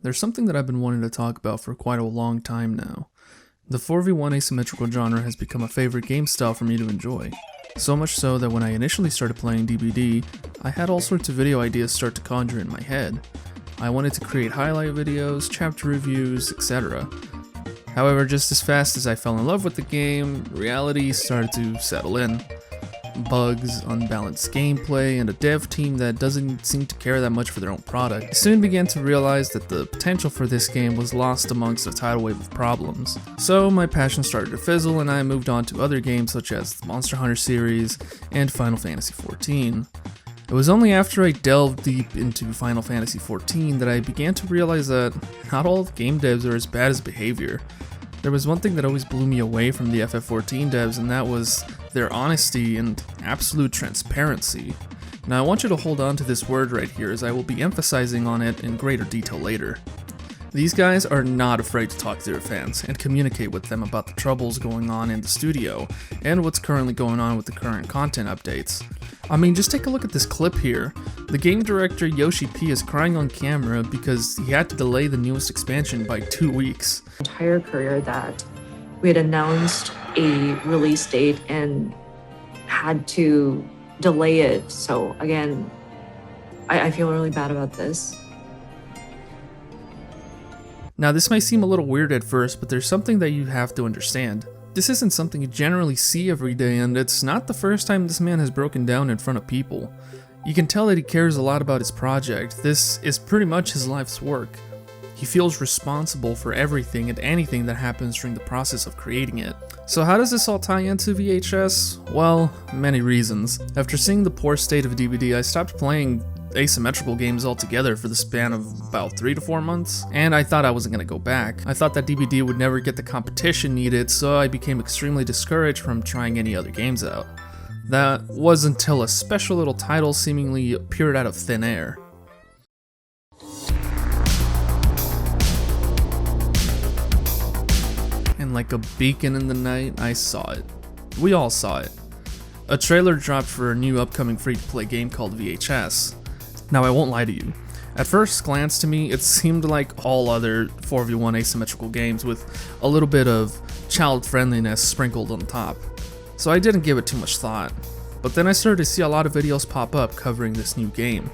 There's something that I've been wanting to talk about for quite a long time now. The 4v1 asymmetrical genre has become a favorite game style for me to enjoy. So much so that when I initially started playing DBD, I had all sorts of video ideas start to conjure in my head. I wanted to create highlight videos, chapter reviews, etc. However, just as fast as I fell in love with the game, reality started to settle in. Bugs, unbalanced gameplay, and a dev team that doesn't seem to care that much for their own product. I soon began to realize that the potential for this game was lost amongst a tidal wave of problems. So my passion started to fizzle and I moved on to other games such as the Monster Hunter series and Final Fantasy XIV. It was only after I delved deep into Final Fantasy XIV that I began to realize that not all game devs are as bad as behavior. There was one thing that always blew me away from the FF14 devs, and that was their honesty and absolute transparency. Now I want you to hold on to this word right here, as I will be emphasizing on it in greater detail later. These guys are not afraid to talk to their fans and communicate with them about the troubles going on in the studio and what's currently going on with the current content updates. I mean, just take a look at this clip here. The game director Yoshi P is crying on camera because he had to delay the newest expansion by 2 weeks. Entire career that we had announced a release date and had to delay it. So again, I feel really bad about this. Now this might seem a little weird at first, but there's something that you have to understand. This isn't something you generally see every day, and it's not the first time this man has broken down in front of people. You can tell that he cares a lot about his project. This is pretty much his life's work. He feels responsible for everything and anything that happens during the process of creating it. So how does this all tie into VHS? Well, many reasons. After seeing the poor state of DBD, I stopped playing asymmetrical games altogether for the span of about 3 to 4 months, and I thought I wasn't going to go back. I thought that DBD would never get the competition needed, so I became extremely discouraged from trying any other games out. That was until a special little title seemingly appeared out of thin air. And like a beacon in the night, I saw it. We all saw it. A trailer dropped for a new upcoming free-to-play game called VHS. Now I won't lie to you. At first glance to me, it seemed like all other 4v1 asymmetrical games with a little bit of child friendliness sprinkled on top. So I didn't give it too much thought. But then I started to see a lot of videos pop up covering this new game.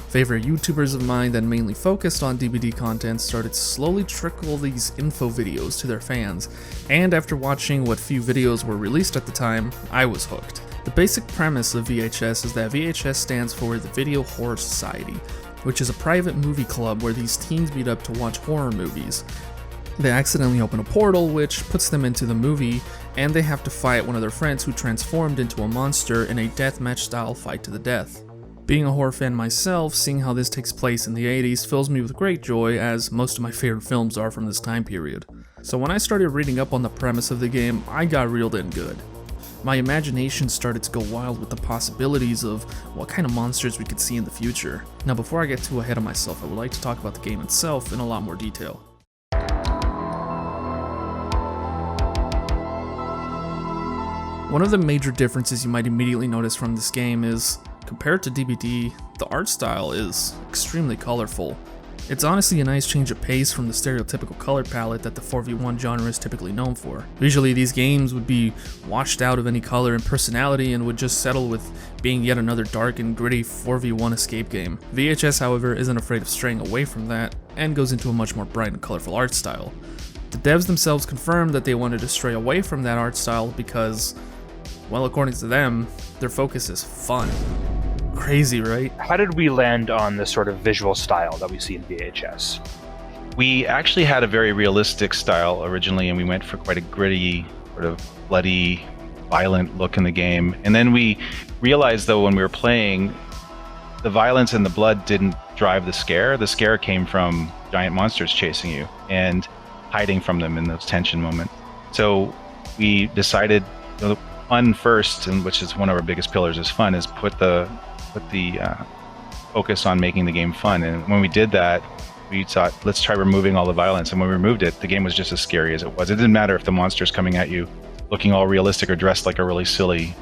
Favorite YouTubers of mine that mainly focused on DBD content started to slowly trickle these info videos to their fans, and after watching what few videos were released at the time, I was hooked. The basic premise of VHS is that VHS stands for the Video Horror Society, which is a private movie club where these teens meet up to watch horror movies. They accidentally open a portal which puts them into the movie, and they have to fight one of their friends who transformed into a monster in a deathmatch style fight to the death. Being a horror fan myself, seeing how this takes place in the 80s fills me with great joy, as most of my favorite films are from this time period. So when I started reading up on the premise of the game, I got reeled in good. My imagination started to go wild with the possibilities of what kind of monsters we could see in the future. Now before I get too ahead of myself, I would like to talk about the game itself in a lot more detail. One of the major differences you might immediately notice from this game is, compared to DBD, the art style is extremely colorful. It's honestly a nice change of pace from the stereotypical color palette that the 4v1 genre is typically known for. Usually these games would be washed out of any color and personality and would just settle with being yet another dark and gritty 4v1 escape game. VHS, however, isn't afraid of straying away from that and goes into a much more bright and colorful art style. The devs themselves confirmed that they wanted to stray away from that art style because, well, according to them, their focus is fun. Crazy, right? How did we land on the sort of visual style that we see in VHS? We actually had a very realistic style originally, and we went for quite a gritty, sort of bloody, violent look in the game. And then we realized, though, when we were playing, the violence and the blood didn't drive the scare. The scare came from giant monsters chasing you and hiding from them in those tension moments. So we decided, fun first, and which is one of our biggest pillars is fun, is put the focus on making the game fun. And when we did that, we thought, let's try removing all the violence. And when we removed it, the game was just as scary as it was. It didn't matter if the monster's coming at you looking all realistic or dressed like a really silly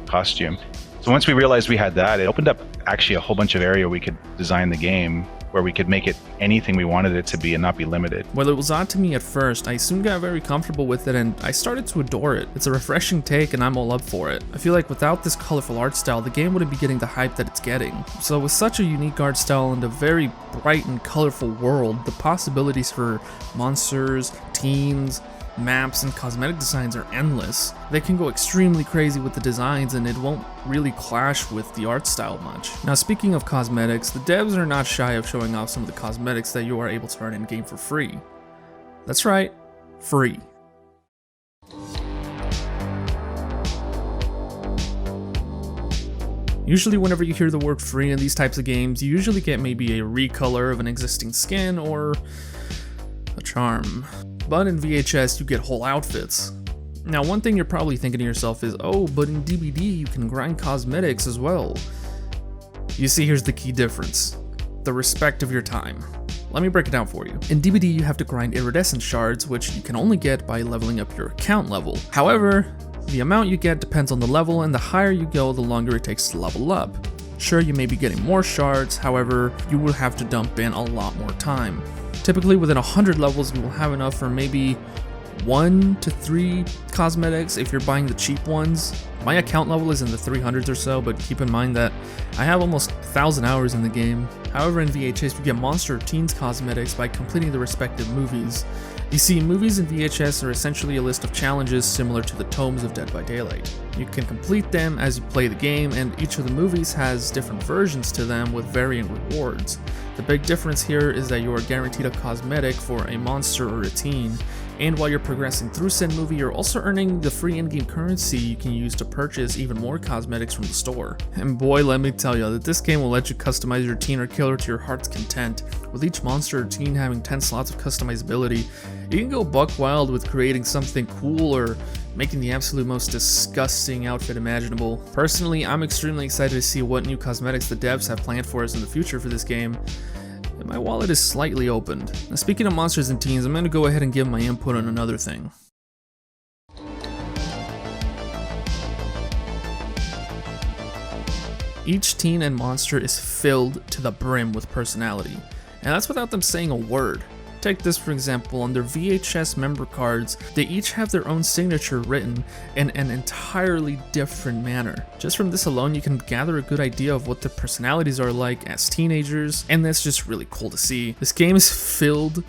costume. So once we realized we had that, it opened up actually a whole bunch of area we could design the game where we could make it anything we wanted it to be and not be limited. While it was odd to me at first, I soon got very comfortable with it and I started to adore it. It's a refreshing take and I'm all up for it. I feel like without this colorful art style, the game wouldn't be getting the hype that it's getting. So with such a unique art style and a very bright and colorful world, the possibilities for monsters, teens, maps, and cosmetic designs are endless. They can go extremely crazy with the designs and it won't really clash with the art style much. Now speaking of cosmetics, the devs are not shy of showing off some of the cosmetics that you are able to earn in-game for free. That's right, free. Usually whenever you hear the word free in these types of games, you usually get maybe a recolor of an existing skin or a charm. But in VHS, you get whole outfits. Now, one thing you're probably thinking to yourself is, oh, but in DBD, you can grind cosmetics as well. You see, here's the key difference. The respect of your time. Let me break it down for you. In DBD, you have to grind iridescent shards, which you can only get by leveling up your account level. However, the amount you get depends on the level, and the higher you go, the longer it takes to level up. Sure, you may be getting more shards, however, you will have to dump in a lot more time. Typically within 100 levels you will have enough for maybe 1 to 3 cosmetics if you're buying the cheap ones. My account level is in the 300s or so, but keep in mind that I have almost 1,000 hours in the game. However, in VHS you get monster or teens cosmetics by completing the respective movies. You see, movies in VHS are essentially a list of challenges similar to the tomes of Dead by Daylight. You can complete them as you play the game, and each of the movies has different versions to them with varying rewards. The big difference here is that you are guaranteed a cosmetic for a monster or a teen, and while you're progressing through said movie, you're also earning the free in-game currency you can use to purchase even more cosmetics from the store. And boy, let me tell you that this game will let you customize your teen or killer to your heart's content. With each monster or teen having 10 slots of customizability, you can go buck wild with creating something cool or making the absolute most disgusting outfit imaginable. Personally, I'm extremely excited to see what new cosmetics the devs have planned for us in the future for this game. And my wallet is slightly opened. Now, speaking of monsters and teens, I'm going to go ahead and give my input on another thing. Each teen and monster is filled to the brim with personality, and that's without them saying a word. Take this for example, on their VHS member cards, they each have their own signature written in an entirely different manner. Just from this alone, you can gather a good idea of what their personalities are like as teenagers, and that's just really cool to see. This game is filled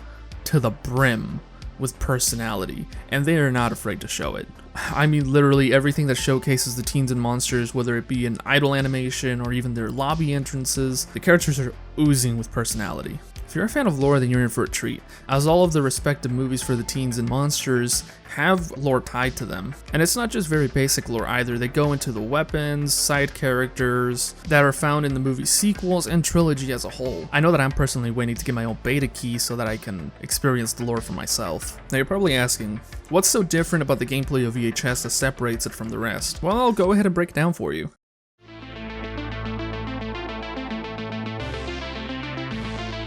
to the brim with personality, and they are not afraid to show it. I mean, literally everything that showcases the teens and monsters, whether it be an idle animation or even their lobby entrances, the characters are oozing with personality. If you're a fan of lore, then you're in for a treat, as all of the respective movies for the teens and monsters have lore tied to them. And it's not just very basic lore either, they go into the weapons, side characters that are found in the movie sequels and trilogy as a whole. I know that I'm personally waiting to get my own beta key so that I can experience the lore for myself. Now you're probably asking, what's so different about the gameplay of VHS that separates it from the rest? Well, I'll go ahead and break it down for you.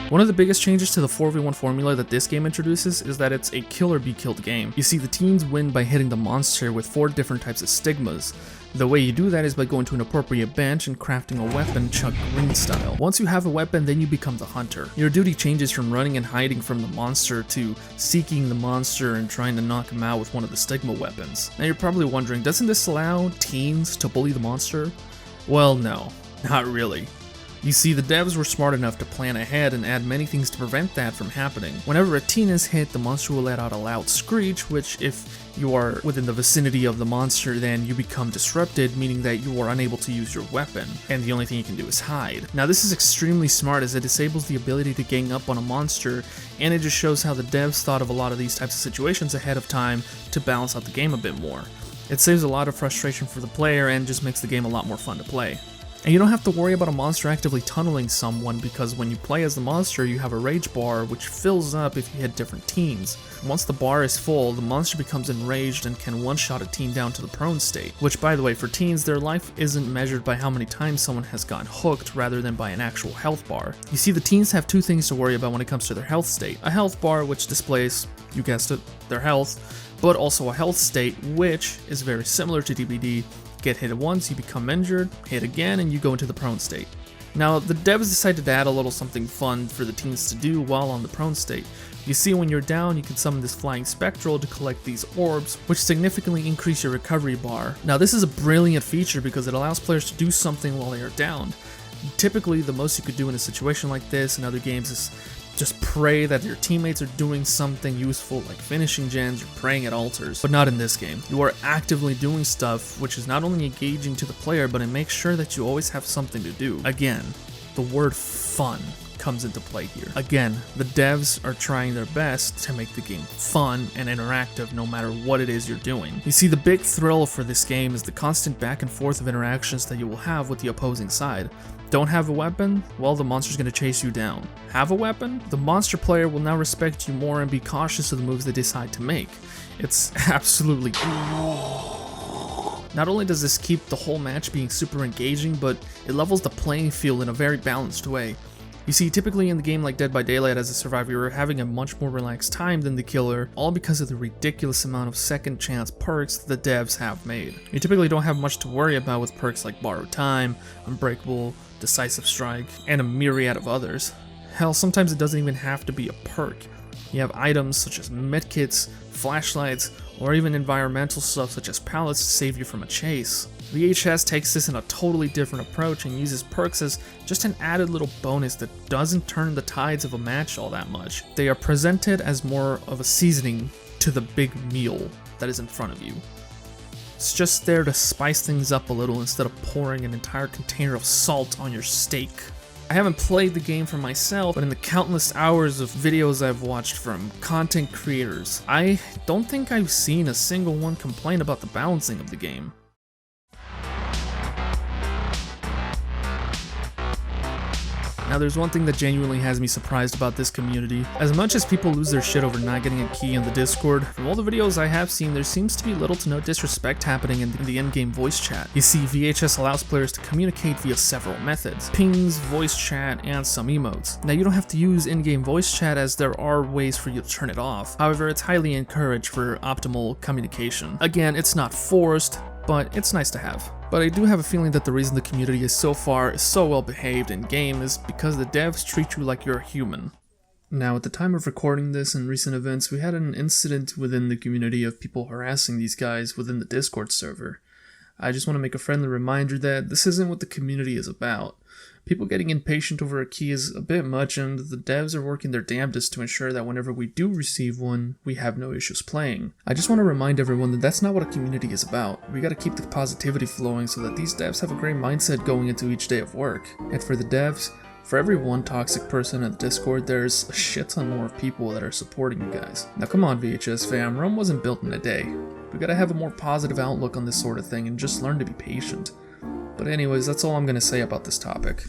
One of the biggest changes to the 4v1 formula that this game introduces is that it's a kill or be killed game. You see, the teens win by hitting the monster with 4 different types of stigmas. The way you do that is by going to an appropriate bench and crafting a weapon Chuck Green style. Once you have a weapon, then you become the hunter. Your duty changes from running and hiding from the monster to seeking the monster and trying to knock him out with one of the stigma weapons. Now you're probably wondering, doesn't this allow teens to bully the monster? Well, no, not really. You see, the devs were smart enough to plan ahead and add many things to prevent that from happening. Whenever a teen is hit, the monster will let out a loud screech, which if you are within the vicinity of the monster, then you become disrupted, meaning that you are unable to use your weapon, and the only thing you can do is hide. Now this is extremely smart as it disables the ability to gang up on a monster, and it just shows how the devs thought of a lot of these types of situations ahead of time to balance out the game a bit more. It saves a lot of frustration for the player and just makes the game a lot more fun to play. And you don't have to worry about a monster actively tunneling someone, because when you play as the monster, you have a rage bar which fills up if you hit different teens. Once the bar is full, the monster becomes enraged and can one-shot a teen down to the prone state. Which, by the way, for teens, their life isn't measured by how many times someone has gotten hooked rather than by an actual health bar. You see, the teens have 2 things to worry about when it comes to their health state. A health bar which displays, you guessed it, their health, but also a health state which is very similar to DBD. Get hit once, you become injured, hit again, and you go into the prone state. Now, the devs decided to add a little something fun for the teams to do while on the prone state. You see, when you're down, you can summon this flying spectral to collect these orbs, which significantly increase your recovery bar. Now, this is a brilliant feature because it allows players to do something while they are down. Typically, the most you could do in a situation like this in other games is just pray that your teammates are doing something useful like finishing gens or praying at altars, but not in this game. You are actively doing stuff which is not only engaging to the player, but it makes sure that you always have something to do. Again, the word fun comes into play here. Again, the devs are trying their best to make the game fun and interactive no matter what it is you're doing. You see, the big thrill for this game is the constant back and forth of interactions that you will have with the opposing side. Don't have a weapon? Well, the monster's gonna chase you down. Have a weapon? The monster player will now respect you more and be cautious of the moves they decide to make. It's absolutely... Not only does this keep the whole match being super engaging, but it levels the playing field in a very balanced way. You see, typically in the game like Dead by Daylight as a survivor, you're having a much more relaxed time than the killer, all because of the ridiculous amount of second chance perks that the devs have made. You typically don't have much to worry about with perks like Borrowed Time, Unbreakable, Decisive Strike, and a myriad of others. Hell, sometimes it doesn't even have to be a perk. You have items such as medkits, flashlights, or even environmental stuff such as pallets to save you from a chase. VHS takes this in a totally different approach and uses perks as just an added little bonus that doesn't turn the tides of a match all that much. They are presented as more of a seasoning to the big meal that is in front of you. It's just there to spice things up a little instead of pouring an entire container of salt on your steak. I haven't played the game for myself, but in the countless hours of videos I've watched from content creators, I don't think I've seen a single one complain about the balancing of the game. Now, there's one thing that genuinely has me surprised about this community. As much as people lose their shit over not getting a key in the Discord, from all the videos I have seen, there seems to be little to no disrespect happening in the in-game voice chat. You see, VHS allows players to communicate via several methods: pings, voice chat, and some emotes. Now, you don't have to use in-game voice chat as there are ways for you to turn it off. However, it's highly encouraged for optimal communication. Again, it's not forced, but it's nice to have. But I do have a feeling that the reason the community is so well behaved in game is because the devs treat you like you're a human. Now, at the time of recording this and recent events, we had an incident within the community of people harassing these guys within the Discord server. I just want to make a friendly reminder that this isn't what the community is about. People getting impatient over a key is a bit much, and the devs are working their damnedest to ensure that whenever we do receive one, we have no issues playing. I just want to remind everyone that that's not what a community is about. We gotta keep the positivity flowing so that these devs have a great mindset going into each day of work. And for the devs, for every one toxic person in the Discord, there's a shit ton more of people that are supporting you guys. Now come on, VHS fam, Rome wasn't built in a day. We gotta have a more positive outlook on this sort of thing and just learn to be patient. But anyways, that's all I'm gonna say about this topic.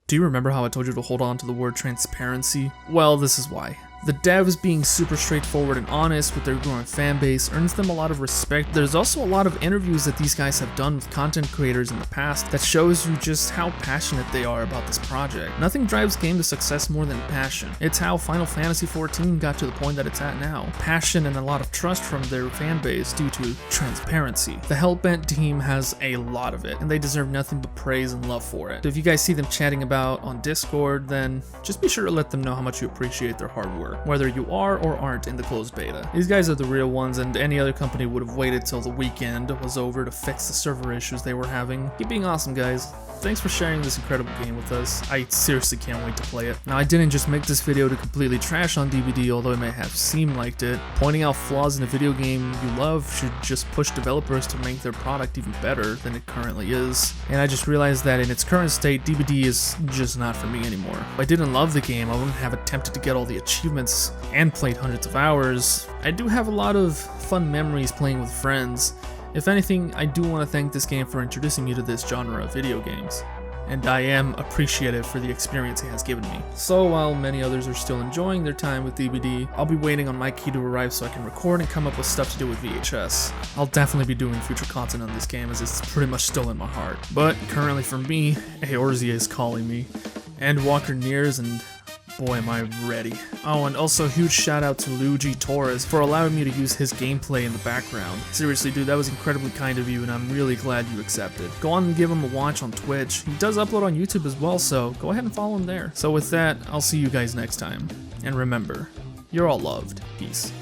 Do you remember how I told you to hold on to the word transparency? Well, this is why. The devs being super straightforward and honest with their growing fan base earns them a lot of respect. There's also a lot of interviews that these guys have done with content creators in the past that shows you just how passionate they are about this project. Nothing drives game to success more than passion. It's how Final Fantasy XIV got to the point that it's at now. Passion and a lot of trust from their fan base due to transparency. The Hellbent team has a lot of it, and they deserve nothing but praise and love for it. So if you guys see them chatting about on Discord, then just be sure to let them know how much you appreciate their hard work, whether you are or aren't in the closed beta. These guys are the real ones, and any other company would have waited till the weekend was over to fix the server issues they were having. Keep being awesome, guys. Thanks for sharing this incredible game with us. I seriously can't wait to play it. Now, I didn't just make this video to completely trash on DBD, although it may have seemed like it. Pointing out flaws in a video game you love should just push developers to make their product even better than it currently is. And I just realized that in its current state, DBD is just not for me anymore. If I didn't love the game, I wouldn't have attempted to get all the achievements and played hundreds of hours. I do have a lot of fun memories playing with friends. If anything, I do want to thank this game for introducing me to this genre of video games, and I am appreciative for the experience it has given me. So while many others are still enjoying their time with DBD, I'll be waiting on my key to arrive so I can record and come up with stuff to do with VHS. I'll definitely be doing future content on this game as it's pretty much still in my heart. But currently for me, Eorzea is calling me, and Walker nears, and boy, am I ready. Oh, and also huge shout out to Luigi Torres for allowing me to use his gameplay in the background. Seriously, dude, that was incredibly kind of you, and I'm really glad you accepted. Go on and give him a watch on Twitch. He does upload on YouTube as well, so go ahead and follow him there. So with that, I'll see you guys next time. And remember, you're all loved. Peace.